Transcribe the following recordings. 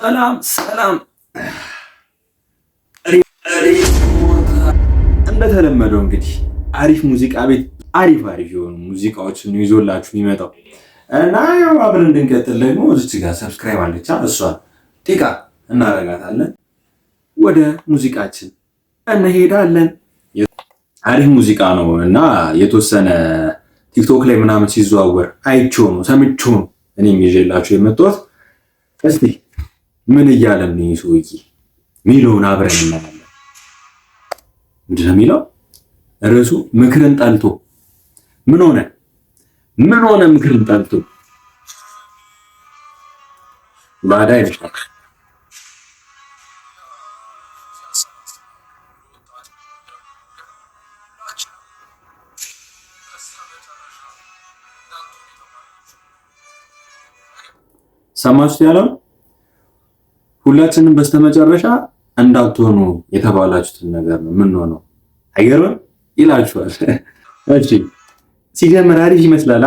ሰላም ሰላም። እንደተለመደው እንግዲህ አሪፍ ሙዚቃ ቤት አሪፍ የሆኑ ሙዚቃዎችን ይዞላችሁ የሚመጣው እና ያው አብረን እንድንቀጥል ደግሞ እዚህ ጋር ሰብስክራይብ አለች እሷን ጢቃ እናረጋታለን። ወደ ሙዚቃችን እንሄዳለን። አሪፍ ሙዚቃ ነው እና የተወሰነ ቲክቶክ ላይ ምናምን ሲዘዋወር አይቼው ነው ሰምቼው ነው እኔም ይዤላችሁ የመጣሁት። እስቲ ምን እያለን ነው ሰውዬ ሚለውን አብረን እናያለን። ምንድን ነው የሚለው ርዕሱ? ምክርን ጠልቶ ምን ሆነ ምክርን ጠልቶ ባዳ ይልሻል። ሰማችሁት ያለው ሁላችንም በስተመጨረሻ እንዳትሆኑ የተባላችሁትን ነገር ነው ምን ሆነው አይገርምም ይላችኋል። እሺ ሲጀምር አሪፍ ይመስላል።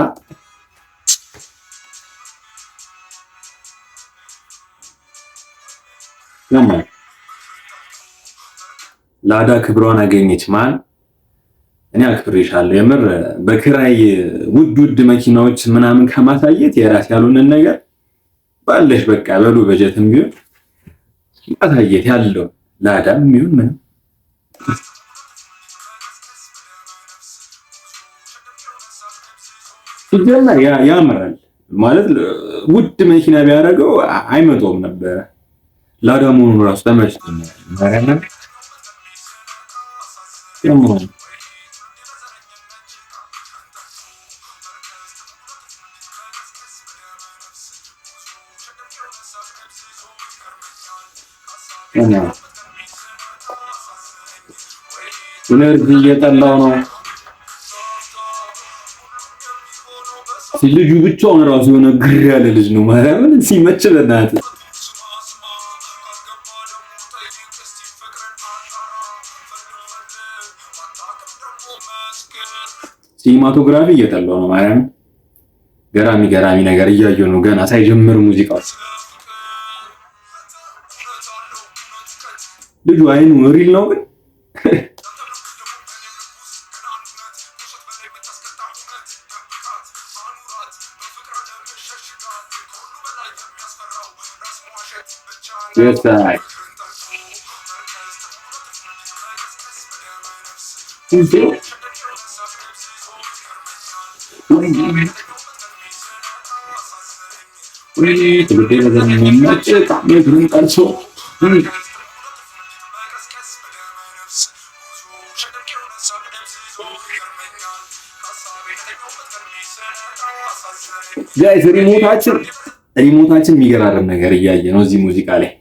ላዳ ክብሯን አገኘች ማን? እኔ አክብሬሻለሁ። የምር በክራይ ውድ መኪናዎች ምናምን ከማሳየት የራስ ያሉንን ነገር ባለሽ በቃ በሉ በጀትም ቢሆን ማሳየት ያለው ላዳም ቢሆን ምንም ሲጀመር ያምራል ማለት ውድ መኪና ቢያደርገው አይመጣውም ነበር። ላዳ መሆኑን ራሱ ተመችቶኛል። ማረና ኢነርጂ እየጠላው ነው። ልጁ ብቻውን ራሱ የሆነ ግር ያለ ልጅ ነው። ማርያምን ሲመች በእናትህ ሲኒማቶግራፊ እየጠላው ነው። ማርያምን ገራሚ ነገር እያየሁ ነው ገና ሳይጀምር ሙዚቃው። ልጁ አይኑ ሪል ነው ግን የሳይ ጋይስ ሪሞታችን የሚገራርም ነገር እያየ ነው እዚህ ሙዚቃ ላይ።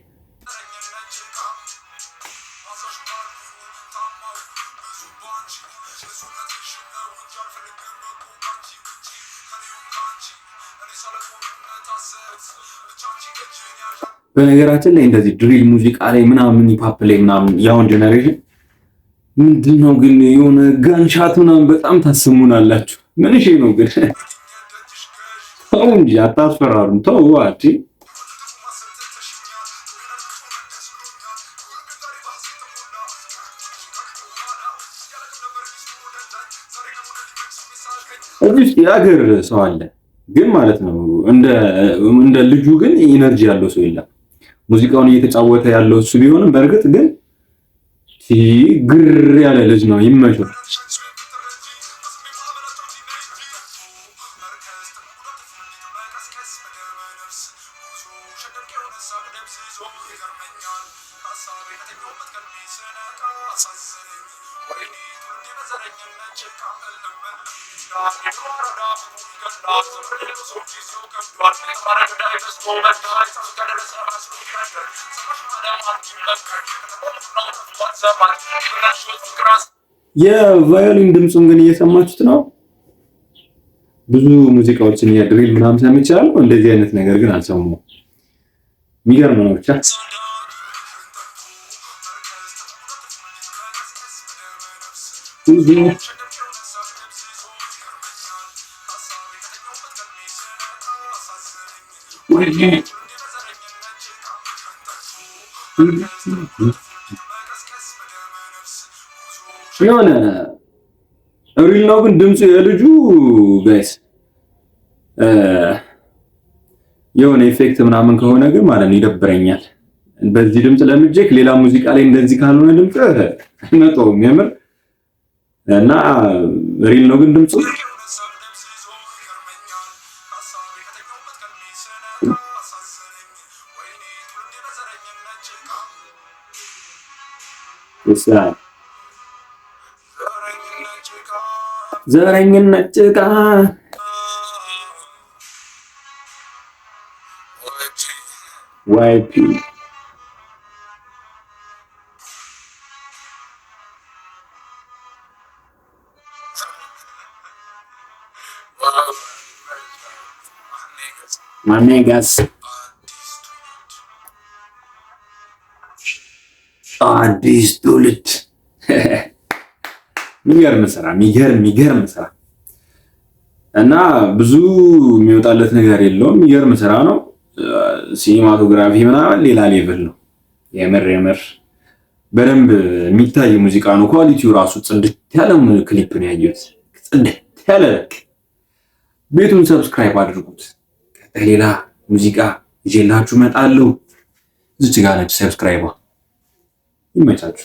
በነገራችን ላይ እንደዚህ ድሪል ሙዚቃ ላይ ምናምን ሂፓፕ ላይ ምናምን ያውን ጀነሬሽን ምንድነው ግን የሆነ ጋንሻት ምናምን በጣም ታስሙናላችሁ። ምን እሺ ነው ግን ተው እንጂ አታስፈራሩም። ተው አቲ እዚህ የሀገር ሰው አለ ግን ማለት ነው እንደ ልጁ ግን ኢነርጂ ያለው ሰው የለም። ሙዚቃውን እየተጫወተ ያለው እሱ ቢሆንም በእርግጥ ግን ግር ያለ ልጅ ነው። ይመቸው። የቫዮሊን ድምፁን ግን እየሰማችሁት ነው። ብዙ ሙዚቃዎችን የድሪል ምናምን ሰምቻለሁ። እንደዚህ አይነት ነገር ግን አልሰማሁም። የሚገርም ነው ብቻ የሆነ ሪል ነው ግን ድምፁ የልጁ ጋይስ የሆነ ኢፌክት ምናምን ከሆነ ግን ማለት ነው ይደብረኛል። በዚህ ድምፅ ለምጄክ ሌላ ሙዚቃ ላይ እንደዚህ ካልሆነ ድምፅ አይመጣውም የምር እና ሪል ነው ግን ድምፁ ዘረኝነት ጭቃ ዋይፒ ማኔጋስ አዲስ ትውልድ የሚገርም ስራ እና ብዙ የሚወጣለት ነገር የለውም። የሚገርም ስራ ነው። ሲኒማቶግራፊ ምናምን ሌላ ሌቭል ነው። የምር በደንብ የሚታይ ሙዚቃ ነው። ኳሊቲው ራሱ ጽድት ያለ ክሊፕ ነው ያየሁት። ጽድት ያለ ቤቱን ሰብስክራይብ አድርጉት። ሌላ ሙዚቃ ይዤላችሁ እመጣለሁ። እዚች ጋር ነች ሰብስክራይባ። ይመቻችሁ።